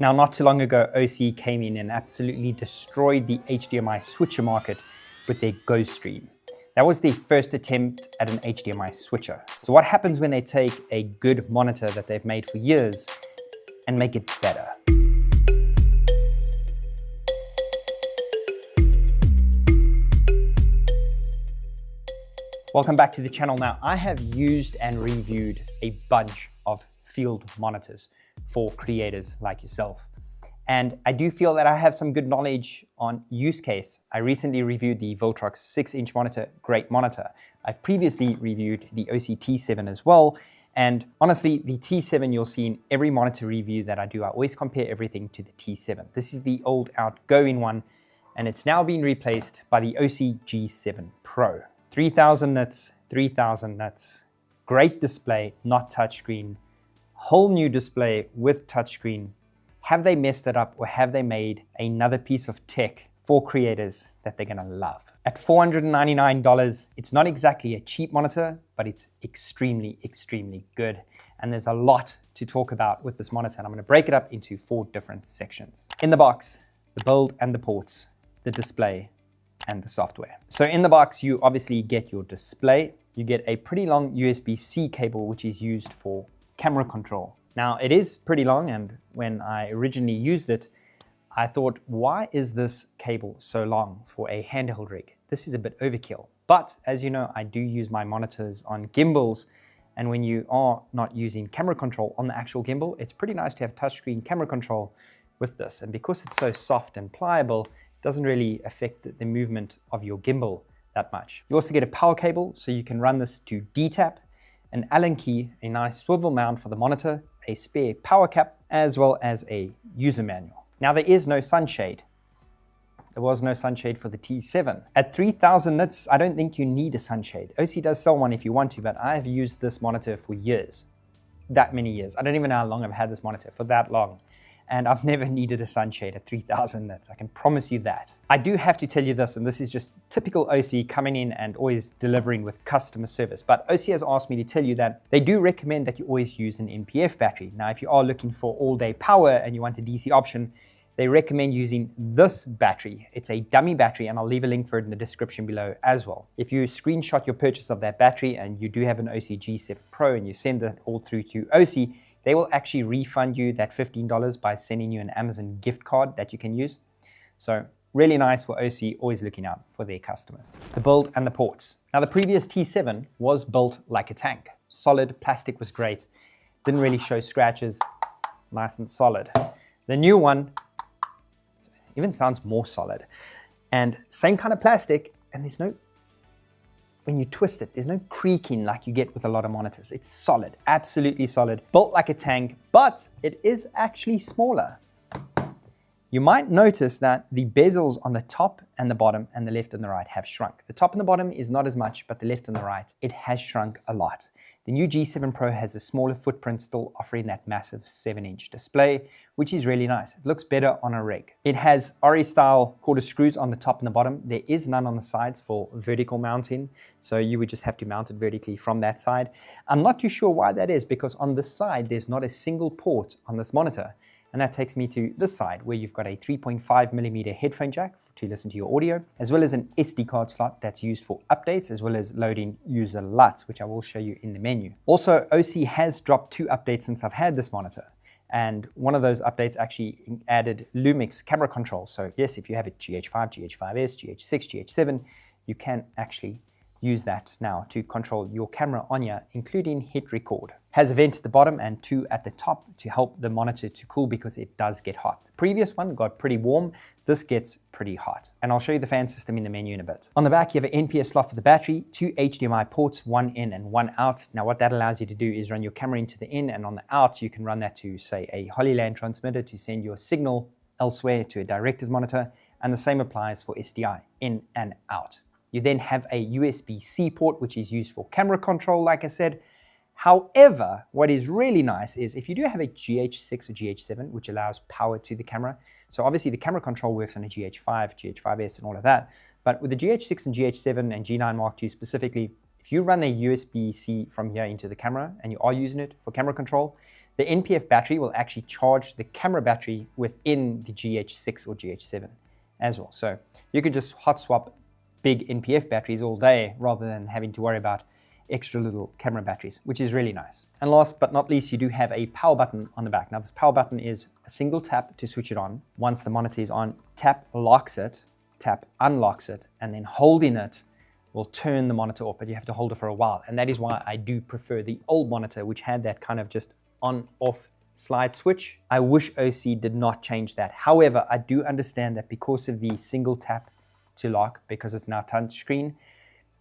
Now, not too long ago, Osee came in and absolutely destroyed the HDMI switcher market with their GoStream. That was their first attempt at an HDMI switcher. So what happens when they take a good monitor that they've made for years and make it better? Welcome back to the channel. Now, I have used and reviewed a bunch of field monitors for creators like yourself. And I do feel that I have some good knowledge on use case. I recently reviewed the Viltrox 6-inch monitor, great monitor. I've previously reviewed the Osee T7 as well. And honestly, the T7 you'll see in every monitor review that I do, I always compare everything to the T7. This is the old outgoing one, and it's now been replaced by the Osee G7 Pro. 3000 nits, 3000 nits, great display, not touchscreen, whole new display with touchscreen. Have they messed it up, or have they made another piece of tech for creators that they're gonna love? At $499, it's not exactly a cheap monitor, but it's extremely, extremely good. And there's a lot to talk about with this monitor, and I'm gonna break it up into 4 different sections. In the box, the build and the ports, the display, and the software. So in the box, you obviously get your display. You get a pretty long USB-C cable, which is used for camera control. Now, it is pretty long, and when I originally used it, I thought, why is this cable so long for a handheld rig? This is a bit overkill. But as you know, I do use my monitors on gimbals, and when you are not using camera control on the actual gimbal, it's pretty nice to have touchscreen camera control with this. And because it's so soft and pliable, it doesn't really affect the movement of your gimbal that much. You also get a power cable, so you can run this to DTAP, an Allen key, a nice swivel mount for the monitor, a spare power cap, as well as a user manual. Now, there is no sunshade. There was no sunshade for the T7. At 3000 nits, I don't think you need a sunshade. Osee does sell one if you want to, but I've used this monitor for years. That many years. I don't even know how long I've had this monitor, for that long. And I've never needed a sunshade at 3000 nits. I can promise you that. I do have to tell you this, and this is just typical Osee coming in and always delivering with customer service. But Osee has asked me to tell you that they do recommend that you always use an NPF battery. Now, if you are looking for all-day power and you want a DC option, they recommend using this battery. It's a dummy battery, and I'll leave a link for it in the description below as well. If you screenshot your purchase of that battery and you do have an Osee G7 Pro and you send that all through to Osee, they will actually refund you that $15 by sending you an Amazon gift card that you can use. So really nice for Osee, always looking out for their customers. The build and the ports. Now, the previous T7 was built like a tank. Solid, plastic was great. Didn't really show scratches, nice and solid. The new one even sounds more solid. And same kind of plastic, and there's no, when you twist it, there's no creaking like you get with a lot of monitors. It's solid, absolutely solid, built like a tank, but it is actually smaller. You might notice that the bezels on the top and the bottom and the left and the right have shrunk. The top and the bottom is not as much, but the left and the right, it has shrunk a lot. The new G7 Pro has a smaller footprint, still offering that massive 7-inch display, which is really nice. It looks better on a rig. It has RE-style quarter screws on the top and the bottom. There is none on the sides for vertical mounting, so you would just have to mount it vertically from that side. I'm not too sure why that is, because on this side, there's not a single port on this monitor. And that takes me to this side, where you've got a 3.5mm headphone jack to listen to your audio, as well as an SD card slot that's used for updates, as well as loading user LUTs, which I will show you in the menu. Also, Osee has dropped 2 updates since I've had this monitor. And one of those updates actually added LUMIX camera control. So yes, if you have a GH5, GH5S, GH6, GH7, you can actually use that now to control your camera on here, including hit record. Has a vent at the bottom and 2 at the top to help the monitor to cool, because it does get hot. The previous one got pretty warm. This gets pretty hot. And I'll show you the fan system in the menu in a bit. On the back, you have an NPF slot for the battery, 2 HDMI ports, 1 in and 1 out. Now, what that allows you to do is run your camera into the in, and on the out, you can run that to, say, a Holyland transmitter to send your signal elsewhere to a director's monitor. And the same applies for SDI, in and out. You then have a USB-C port, which is used for camera control, like I said. However, what is really nice is if you do have a GH6 or GH7, which allows power to the camera. So obviously the camera control works on a GH5, GH5S and all of that. But with the GH6 and GH7 and G9 Mark II specifically, if you run a USB-C from here into the camera and you are using it for camera control, The NPF battery will actually charge the camera battery within the GH6 or GH7 as well. So you can just hot swap big NPF batteries all day rather than having to worry about extra little camera batteries, which is really nice. And last but not least, you do have a power button on the back. Now this power button is a single tap to switch it on. Once the monitor is on, tap locks it, tap unlocks it, and then holding it will turn the monitor off, but you have to hold it for a while. And that is why I do prefer the old monitor, which had that kind of just on-off slide switch. I wish Osee did not change that. However, I do understand that because of the single tap to lock, because it's now touchscreen,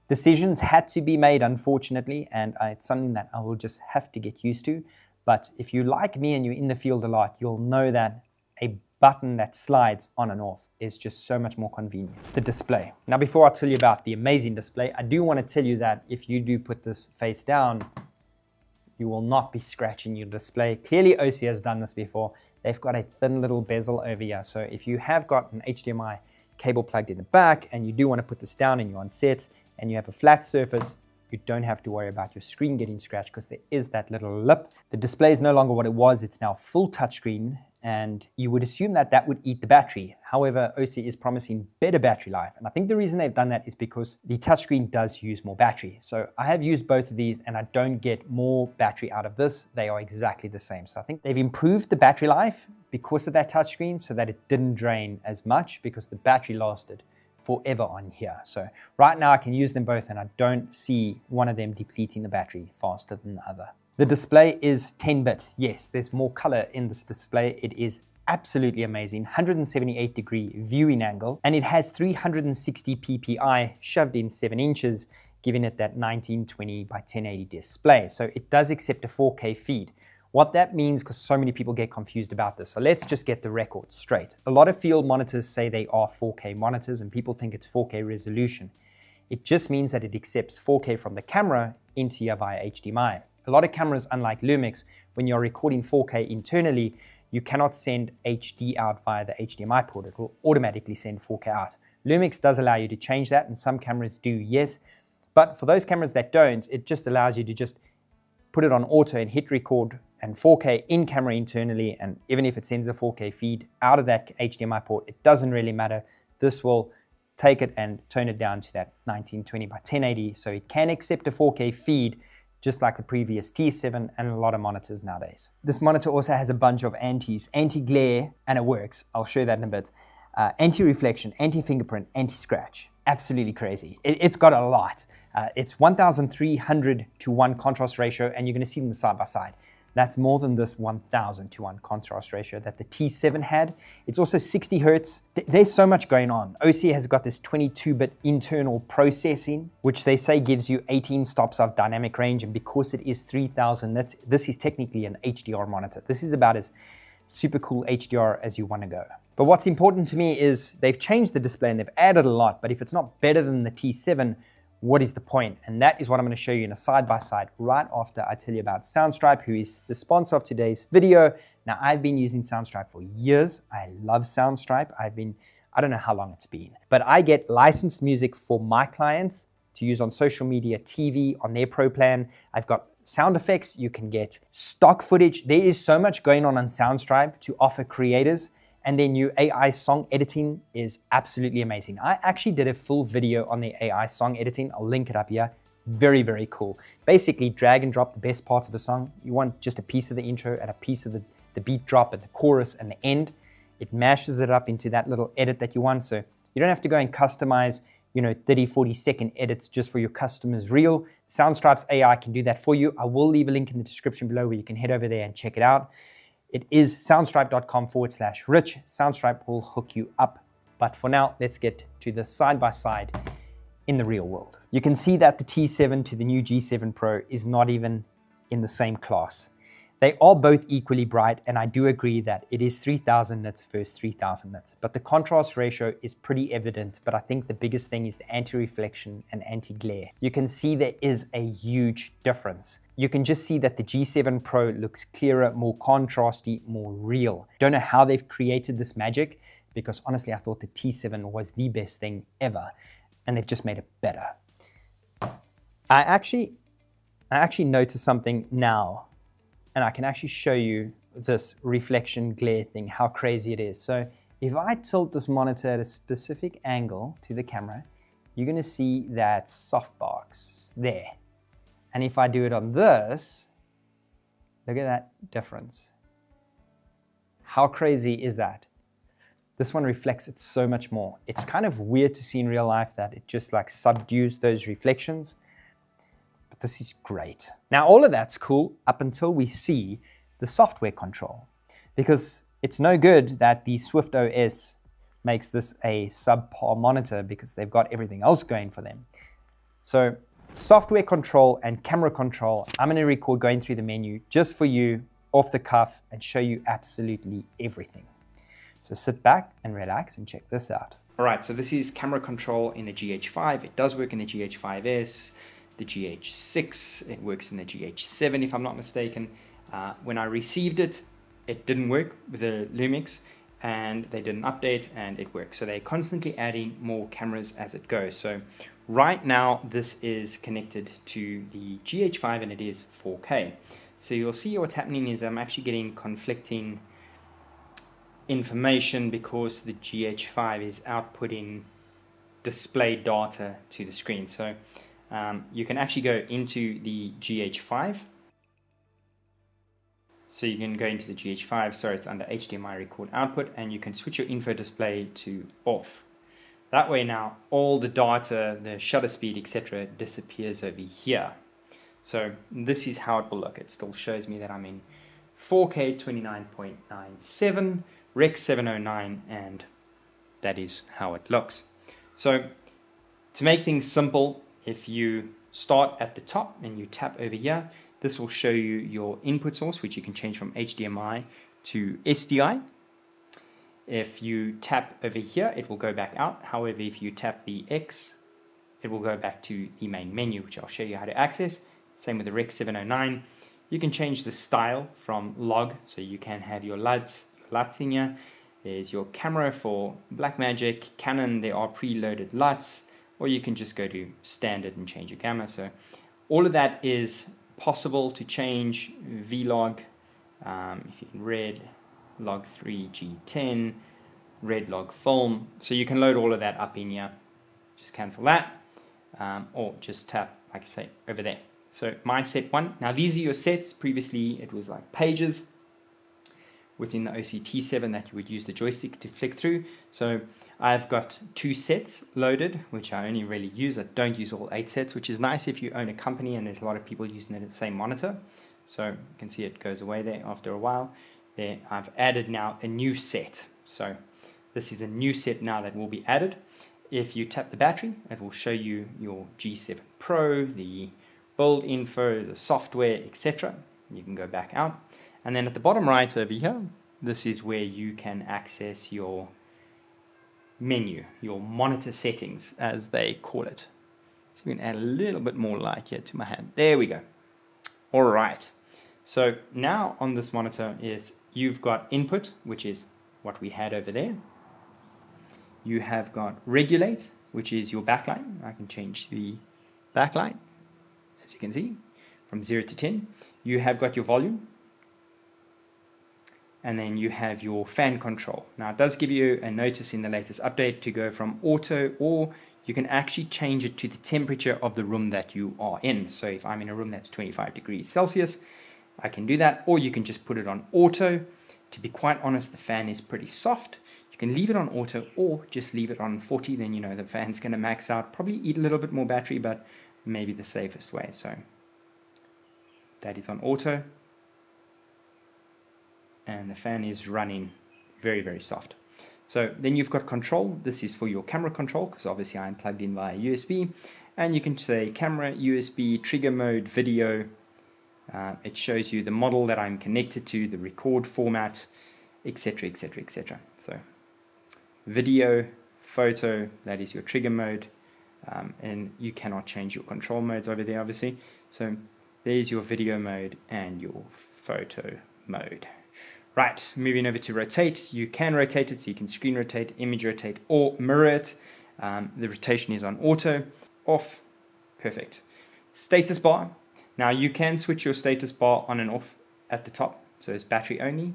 decisions had to be made, unfortunately, and it's something that I will just have to get used to. But if you like me and you're in the field a lot, you'll know that a button that slides on and off is just so much more convenient. The display. Now, before I tell you about the amazing display, I do want to tell you that if you do put this face down, you will not be scratching your display. Clearly, Osee has done this before. They've got a thin little bezel over here. So if you have got an HDMI cable plugged in the back and you do want to put this down and you're on set and you have a flat surface, you don't have to worry about your screen getting scratched because there is that little lip. The display is no longer what it was. It's now full touchscreen, and you would assume that that would eat the battery. However, Osee is promising better battery life. And I think the reason they've done that is because the touchscreen does use more battery. So I have used both of these and I don't get more battery out of this. They are exactly the same. So I think they've improved the battery life because of that touchscreen so that it didn't drain as much, because the battery lasted forever on here. So right now I can use them both and I don't see one of them depleting the battery faster than the other. The display is 10-bit. Yes, there's more color in this display. It is absolutely amazing. 178-degree viewing angle, and it has 360 ppi shoved in 7 inches, giving it that 1920 by 1080 display. So it does accept a 4K feed. What that means, because so many people get confused about this. So let's just get the record straight. A lot of field monitors say they are 4K monitors and people think it's 4K resolution. It just means that it accepts 4K from the camera into here via HDMI. A lot of cameras, unlike LUMIX, when you're recording 4K internally, you cannot send HD out via the HDMI port. It will automatically send 4K out. LUMIX does allow you to change that, and some cameras do, yes. But for those cameras that don't, it just allows you to just put it on auto and hit record and 4K in camera internally, and even if it sends a 4K feed out of that HDMI port, it doesn't really matter. This will take it and turn it down to that 1920 by 1080, so it can accept a 4K feed just like the previous T7 and a lot of monitors nowadays. This monitor also has a bunch of antis, anti-glare, and it works. I'll show you that in a bit. Anti-reflection, anti-fingerprint, anti-scratch. Absolutely crazy. It's got a lot. It's 1,300 to 1 contrast ratio, and you're going to see them side by side. That's more than this 1,000 to 1 contrast ratio that the T7 had. It's also 60 Hertz. There's so much going on. Osee has got this 22-bit internal processing, which they say gives you 18 stops of dynamic range. And because it is 3,000 nits, this is technically an HDR monitor. This is about as super cool HDR as you want to go. But what's important to me is they've changed the display and they've added a lot. But if it's not better than the T7, what is the point? And that is what I'm going to show you in a side-by-side right after I tell you about Soundstripe, who is the sponsor of today's video. Now, I've been using Soundstripe for years. I love Soundstripe. I don't know how long it's been, but I get licensed music for my clients to use on social media, TV, on their pro plan. I've got sound effects. You can get stock footage. There is so much going on Soundstripe to offer creators. And their new AI song editing is absolutely amazing. I actually did a full video on the AI song editing. I'll link it up here. Very, very cool. Basically, drag and drop the best parts of a song. You want just a piece of the intro and a piece of the beat drop and the chorus and the end. It mashes it up into that little edit that you want. So you don't have to go and customize, 30, 40-second edits just for your customers' reel. Soundstripe's AI can do that for you. I will leave a link in the description below where you can head over there and check it out. It is soundstripe.com/rich. Soundstripe will hook you up. But for now, let's get to the side-by-side in the real world. You can see that the T7 to the new G7 Pro is not even in the same class. They are both equally bright, and I do agree that it is 3,000 nits versus 3,000 nits. But the contrast ratio is pretty evident, but I think the biggest thing is the anti-reflection and anti-glare. You can see there is a huge difference. You can just see that the G7 Pro looks clearer, more contrasty, more real. Don't know how they've created this magic, because honestly, I thought the T7 was the best thing ever, and they've just made it better. I actually noticed something now. and I can actually show you this reflection glare thing, how crazy it is. So if I tilt this monitor at a specific angle to the camera, you're going to see that softbox there. And if I do it on this, look at that difference. How crazy is that? This one reflects it so much more. It's kind of weird to see in real life that it just like subdues those reflections. But this is great. Now all of that's cool up until we see the software control. Because it's no good that the Swift OS makes this a subpar monitor because they've got everything else going for them. So software control and camera control, I'm going to record going through the menu just for you off the cuff and show you absolutely everything. So sit back and relax and check this out. All right, so this is camera control in the GH5. It does work in the GH5S, the GH6, it works in the GH7 if I'm not mistaken. When I received it, it didn't work with the LUMIX, and they did an update and it works. So they're constantly adding more cameras as it goes. So right now this is connected to the GH5 and it is 4K. So you'll see what's happening is I'm actually getting conflicting information because the GH5 is outputting display data to the screen. So you can actually go into the GH5. So you can go into the GH5, sorry, it's under HDMI record output, and you can switch your info display to off. That way now all the data, the shutter speed, etc. disappears over here. So this is how it will look. It still shows me that I'm in 4K 29.97, Rec 709, and that is how it looks. So to make things simple, if you start at the top and you tap over here, this will show you your input source, which you can change from HDMI to SDI. If you tap over here, it will go back out. However, if you tap the X, it will go back to the main menu, which I'll show you how to access. Same with the Rec 709. You can change the style from log, so you can have your LUTs in here. There's your camera for Blackmagic, Canon, there are preloaded LUTs, or you can just go to standard and change your gamma. So all of that is possible to change. Vlog, if you can red, log 3 G10, red log film. So you can load all of that up in here. Just cancel that, or just tap, like I say, over there. So my set 1. Now these are your sets. Previously it was like pages within the Osee T7 that you would use the joystick to flick through. So I've got 2 sets loaded, which I only really use. I don't use all 8 sets, which is nice if you own a company and there's a lot of people using the same monitor. So you can see it goes away there after a while. There, I've added now a new set. So this is a new set now that will be added. If you tap the battery, it will show you your G7 Pro, the build info, the software, etc. You can go back out. And then at the bottom right over here, this is where you can access your menu, your monitor settings as they call it. So we can add a little bit more light here to my hand. There we go. All right. So now on this monitor is you've got input, which is what we had over there. You have got regulate, which is your backlight. I can change the backlight, as you can see, from 0 to 10. You have got your volume. And then you have your fan control. Now it does give you a notice in the latest update to go from auto, or you can actually change it to the temperature of the room that you are in. So if I'm in a room that's 25 degrees Celsius, I can do that, or you can just put it on auto. To be quite honest, the fan is pretty soft. You can leave it on auto or just leave it on 40, then you know the fan's going to max out, probably eat a little bit more battery, but maybe the safest way. So that is on auto. And the fan is running very, very soft. So then you've got control. This is for your camera control, because obviously I'm plugged in via USB. And you can say camera, USB, trigger mode, video. It shows you the model that I'm connected to, the record format, etc., etc., etc. So video, photo, that is your trigger mode. And you cannot change your control modes over there, obviously. So there's your video mode and your photo mode. Right, moving over to rotate. You can rotate it, so you can screen rotate, image rotate, or mirror it. The rotation is on auto, off, perfect. Status bar. Now you can switch your status bar on and off at the top. So it's battery only,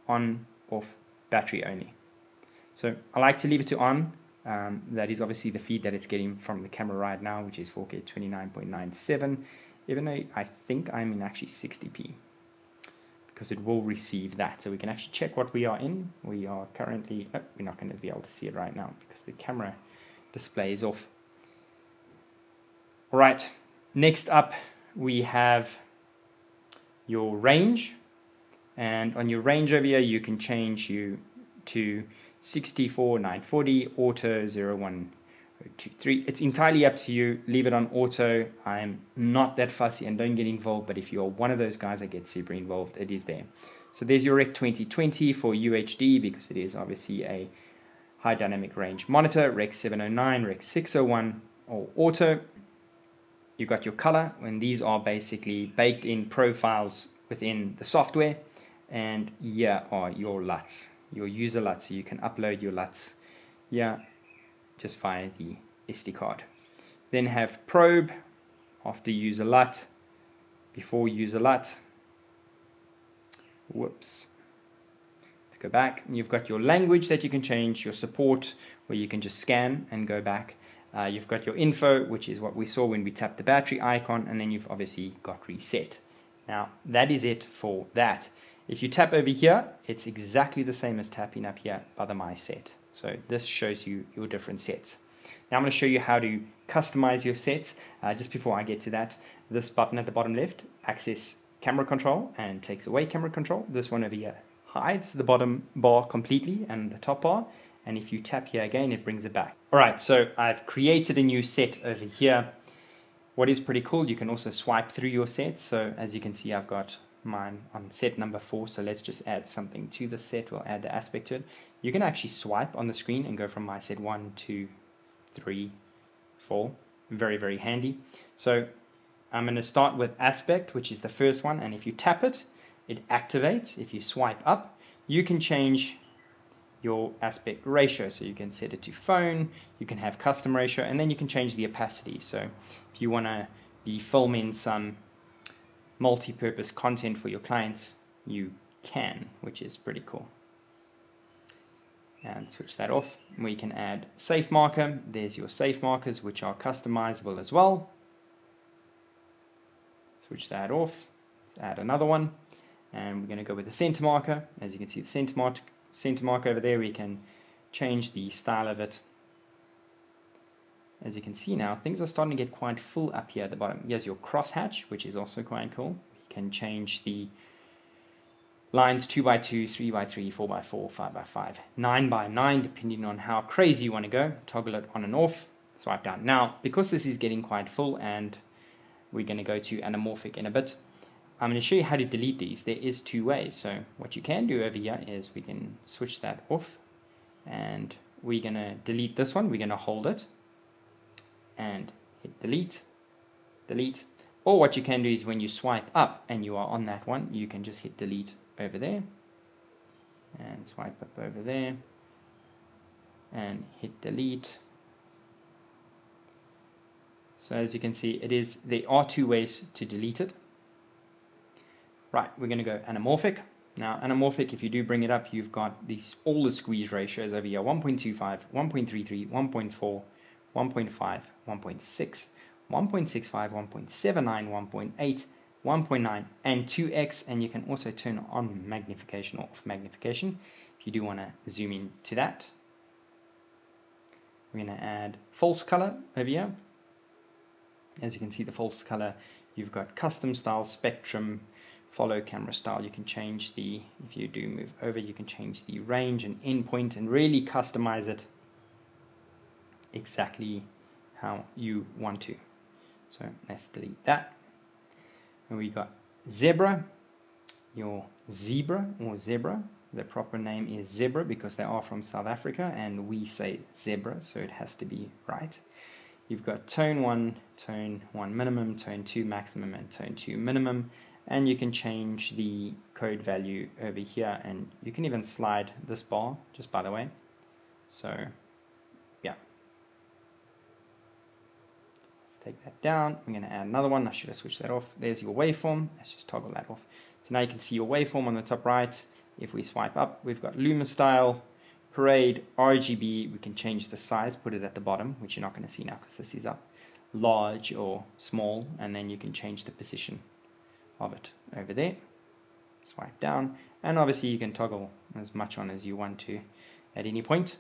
on, off, battery only. So I like to leave it to on. That is obviously the feed that it's getting from the camera right now, which is 4K 29.97, even though I think I'm in actually 60p, because it will receive that. So we can actually check what we are in. We are currently, oh, we're not going to be able to see it right now because the camera display is off. All right, next up we have your range. And on your range over here, you can change you to 64, 940, auto, 0123. It's entirely up to you. Leave it on auto. I'm not that fussy and don't get involved, but if you're one of those guys that get super involved, it is there. So there's your Rec 2020 for UHD, because it is obviously a high dynamic range monitor. Rec 709, Rec 601, or auto. You've got your color, and these are basically baked in profiles within the software. And here are your LUTs, your user LUTs. So you can upload your LUTs here just via the SD card. Then have probe after user LUT, before user LUT. Whoops. Let's go back. And you've got your language that you can change, your support, where you can just scan and go back. You've got your info, which is what we saw when we tapped the battery icon, and then you've obviously got reset. Now, that is it for that. If you tap over here, it's exactly the same as tapping up here by the My Set. So this shows you your different sets. Now I'm going to show you how to customize your sets. Just before I get to that, this button at the bottom left, access camera control and takes away camera control. This one over here hides the bottom bar completely and the top bar. And if you tap here again, it brings it back. All right, so I've created a new set over here. What is pretty cool, you can also swipe through your sets. So as you can see, I've got mine on set number 4, so let's just add something to the set. We'll add the aspect to it. You can actually swipe on the screen and go from my set 1, 2, 3, 4. Very, very handy. So I'm going to start with aspect, which is the first one, and if you tap it, it activates. If you swipe up, you can change your aspect ratio. So you can set it to phone, you can have custom ratio, and then you can change the opacity. So if you want to be filming some multi-purpose content for your clients, you can, which is pretty cool. And switch that off. We can add safe marker. There's your safe markers, which are customizable as well. Switch that off. Let's add another one, and we're going to go with the center marker. As you can see, the center marker over there, we can change the style of it. As you can see now, things are starting to get quite full up here at the bottom. Here's your crosshatch, which is also quite cool. You can change the lines 2x2, 3x3, 4x4, 5x5, 9x9, depending on how crazy you want to go. Toggle it on and off, swipe down. Now, because this is getting quite full and we're going to go to anamorphic in a bit, I'm going to show you how to delete these. There is 2 ways. So what you can do over here is we can switch that off, and we're going to delete this one. We're going to hold it and hit delete, delete. Or what you can do is when you swipe up and you are on that one, you can just hit delete over there and swipe up over there and hit delete. So as you can see, there are 2 ways to delete it. Right, we're going to go anamorphic. Now anamorphic, if you do bring it up, you've got all the squeeze ratios over here: 1.25, 1.33, 1.4, 1.5, 1.6, 1.65, 1.79, 1.8, 1.9, and 2x. And you can also turn on magnification or off magnification if you do want to zoom in to that. We're going to add false color over here. As you can see, the false color, you've got custom style, spectrum, follow camera style. You can change if you do move over, you can change the range and endpoint and really customize it exactly how you want to. So let's delete that. And we got zebra, your zebra or zebra. The proper name is zebra because they are from South Africa and we say zebra, so it has to be right. You've got tone 1 minimum, tone 2 maximum, and tone 2 minimum. And you can change the code value over here, and you can even slide this bar, just by the way. So yeah, let's take that down. I'm going to add another one. I should have switched that off. There's your waveform. Let's just toggle that off. So now you can see your waveform on the top right. If we swipe up, we've got Luma style, parade, RGB. We can change the size, put it at the bottom, which you're not going to see now because this is up, large or small, and then you can change the position of it over there. Swipe down, and obviously you can toggle as much on as you want to at any point.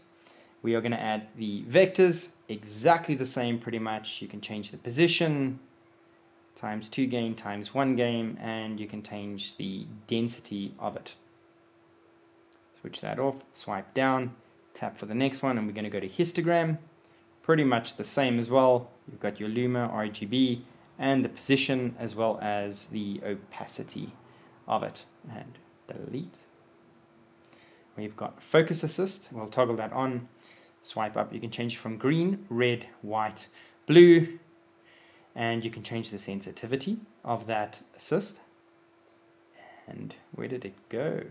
We are going to add the vectors, exactly the same pretty much. You can change the position, times 2 game, times 1 game, and you can change the density of it. Switch that off, swipe down, tap for the next one, and we're going to go to histogram. Pretty much the same as well. You've got your Luma, RGB, and the position as well as the opacity of it. And delete. We've got focus assist. We'll toggle that on. Swipe up. You can change it from green, red, white, blue, and you can change the sensitivity of that assist. And where did it go?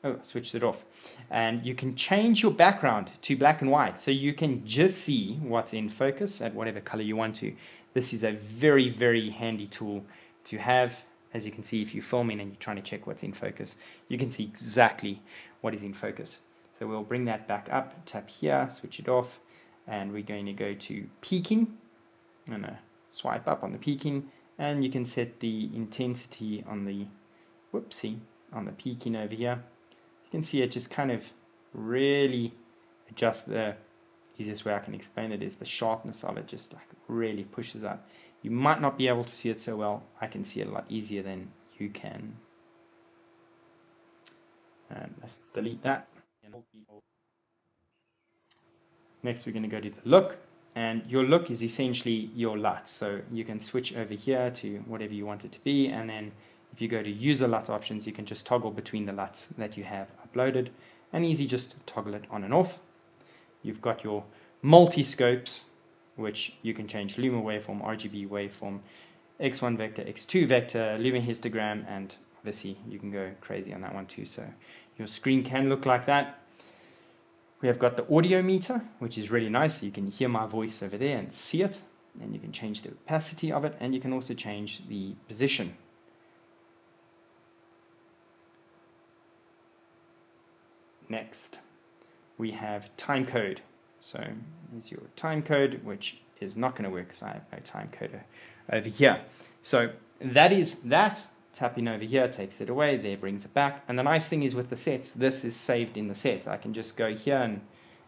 Oh, switched it off. And you can change your background to black and white, so you can just see what's in focus at whatever color you want to. This is a very, very handy tool to have. As you can see, if you're filming and you're trying to check what's in focus, you can see exactly what is in focus. So we'll bring that back up, tap here, switch it off, and we're going to go to peaking. I'm going to swipe up on the peaking, and you can set the intensity on the, on the peaking over here. You can see it just kind of really adjusts. The easiest way I can explain it is the sharpness of it just like really pushes up. You might not be able to see it so well. I can see it a lot easier than you can. And let's delete that. Next we're going to go to the look, and your look is essentially your LUT. So you can switch over here to whatever you want it to be, and then if you go to user LUT options, you can just toggle between the LUTs that you have uploaded, and easy just to toggle it on and off. You've got your multi-scopes, which you can change Luma waveform, RGB waveform, X1 vector, X2 vector, Luma histogram, and obviously you can go crazy on that one too. So your screen can look like that. We have got the audio meter, which is really nice. So you can hear my voice over there and see it, and you can change the opacity of it, and you can also change the position. Next, we have time code. So here's your time code, which is not going to work because I have no time coder over here. So that is that. Tapping over here takes it away, there brings it back. And the nice thing is with the sets, this is saved in the set. I can just go here and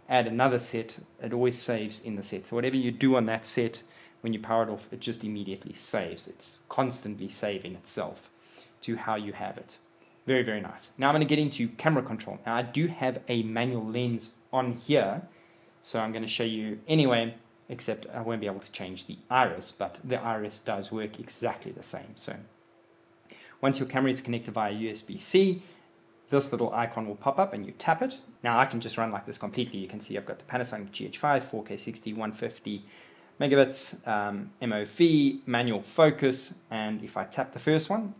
add another set. It always saves in the set. So whatever you do on that set, when you power it off, it just immediately saves. It's constantly saving itself to how you have it. Very, very nice. Now I'm going to get into camera control. Now I do have a manual lens on here, so I'm going to show you anyway, except I won't be able to change the iris, but the iris does work exactly the same. So once your camera is connected via USB-C, this little icon will pop up and you tap it. Now I can just run like this completely. You can see I've got the Panasonic GH5, 4K 60, 150 megabits, MOV, manual focus, and if I tap the first one,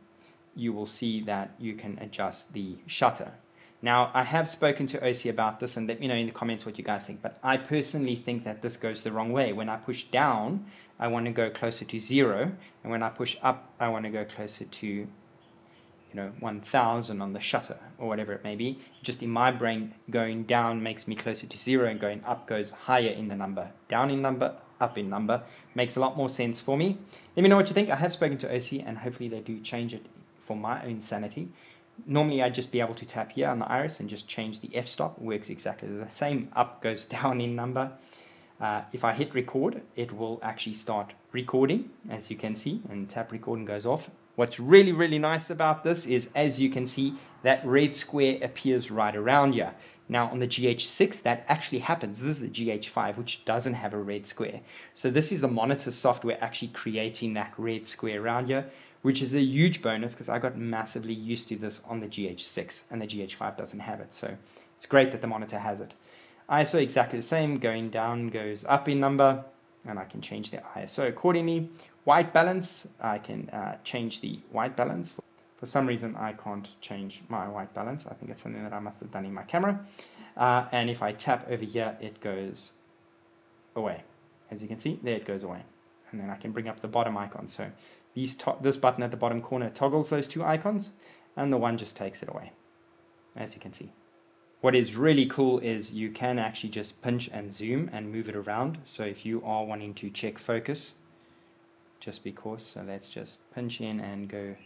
you will see that you can adjust the shutter. Now, I have spoken to Osee about this, and let me know in the comments what you guys think, but I personally think that this goes the wrong way. When I push down, I want to go closer to 0, and when I push up, I want to go closer to 1000 on the shutter, or whatever it may be. Just in my brain, going down makes me closer to 0, and going up goes higher in the number. Down in number, up in number. Makes a lot more sense for me. Let me know what you think. I have spoken to Osee, and hopefully they do change it for my own sanity. Normally I'd just be able to tap here on the iris and just change the f-stop. It works exactly the same. Up goes down in number. If I hit record, it will actually start recording, as you can see, and tap record and goes off. What's really, really nice about this is, as you can see, that red square appears right around here. Now on the GH6, that actually happens. This is the GH5, which doesn't have a red square. So this is the monitor software actually creating that red square around here, which is a huge bonus because I got massively used to this on the GH6, and the GH5 doesn't have it. So it's great that the monitor has it. ISO exactly the same. Going down goes up in number, and I can change the ISO accordingly. White balance, I can change the white balance. For some reason, I can't change my white balance. I think it's something that I must have done in my camera. And if I tap over here, it goes away. As you can see, there it goes away. And then I can bring up the bottom icon. So this button at the bottom corner toggles those two icons, and the one just takes it away, as you can see. What is really cool is you can actually just pinch and zoom and move it around. So if you are wanting to check focus, just because, so let's just pinch in and go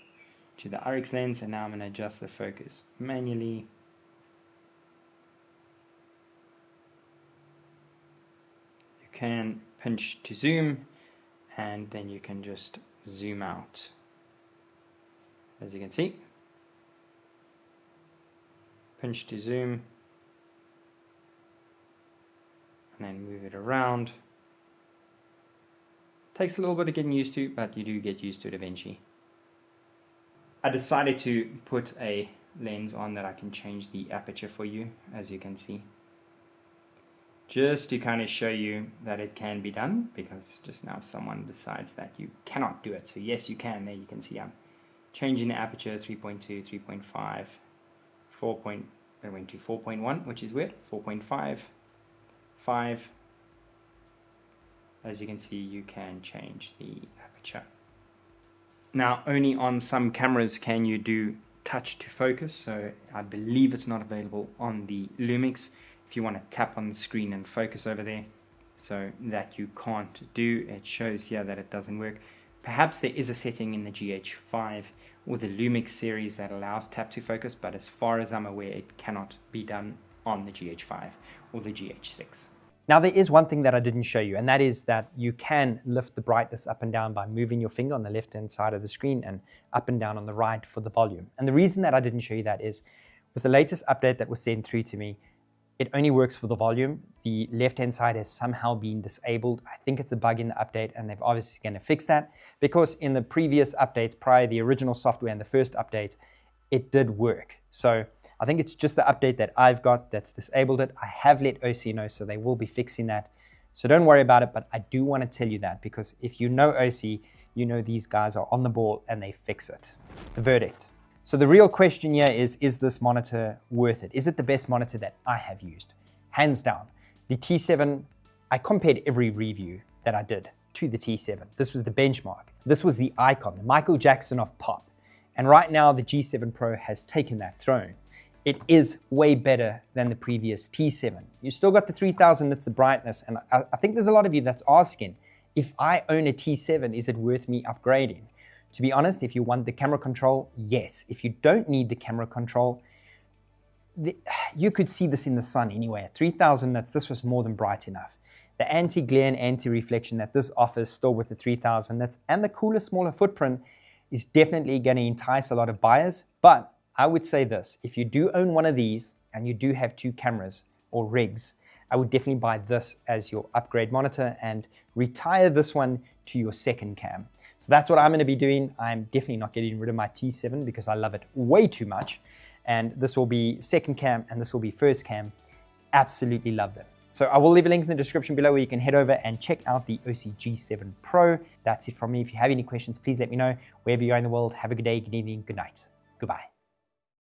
to the RX lens, and now I'm going to adjust the focus manually. You can pinch to zoom, and then you can just zoom out, as you can see. Pinch to zoom, and then move it around. Takes a little bit of getting used to, but you do get used to it eventually. I decided to put a lens on that I can change the aperture for you, as you can see, just to kind of show you that it can be done, because just now someone decides that you cannot do it. So yes, you can. There you can see I'm changing the aperture 3.2, 3.5, 4. I went to 4.1, which is weird. 4.5, 5. As you can see, you can change the aperture. Now, only on some cameras can you do touch to focus, so I believe it's not available on the LUMIX. If you want to tap on the screen and focus over there, so that you can't do. It shows here that it doesn't work. Perhaps there is a setting in the GH5 or the LUMIX series that allows tap to focus, but as far as I'm aware, it cannot be done on the GH5 or the GH6. Now there is one thing that I didn't show you, and that is that you can lift the brightness up and down by moving your finger on the left-hand side of the screen and up and down on the right for the volume. And the reason that I didn't show you that is with the latest update that was sent through to me, it only works for the volume. The left-hand side has somehow been disabled. I think it's a bug in the update, and they're obviously going to fix that, because in the previous updates, prior to the original software and the first update, it did work. So I think it's just the update that I've got that's disabled it. I have let Osee know, so they will be fixing that. So don't worry about it, but I do want to tell you that, because if you know Osee, you know these guys are on the ball and they fix it. The verdict. So the real question here is this monitor worth it? Is it the best monitor that I have used? Hands down. The T7, I compared every review that I did to the T7. This was the benchmark. This was the icon, the Michael Jackson of pop. And right now the G7 Pro has taken that throne. It is way better than the previous T7. You still got the 3000 nits of brightness, and I think there's a lot of you that's asking, if I own a T7, is it worth me upgrading? To be honest, if you want the camera control, yes. If you don't need the camera control, you could see this in the sun anyway. At 3000 nits, this was more than bright enough. The anti-glare and anti-reflection that this offers still with the 3000 nits and the cooler, smaller footprint is definitely going to entice a lot of buyers. But I would say this, if you do own one of these and you do have two cameras or rigs, I would definitely buy this as your upgrade monitor and retire this one to your second cam. So that's what I'm going to be doing. I'm definitely not getting rid of my T7 because I love it way too much. And this will be second cam and this will be first cam. Absolutely love them. So I will leave a link in the description below where you can head over and check out the Osee G7 Pro. That's it from me. If you have any questions, please let me know. Wherever you are in the world, have a good day, good evening, good night. Goodbye.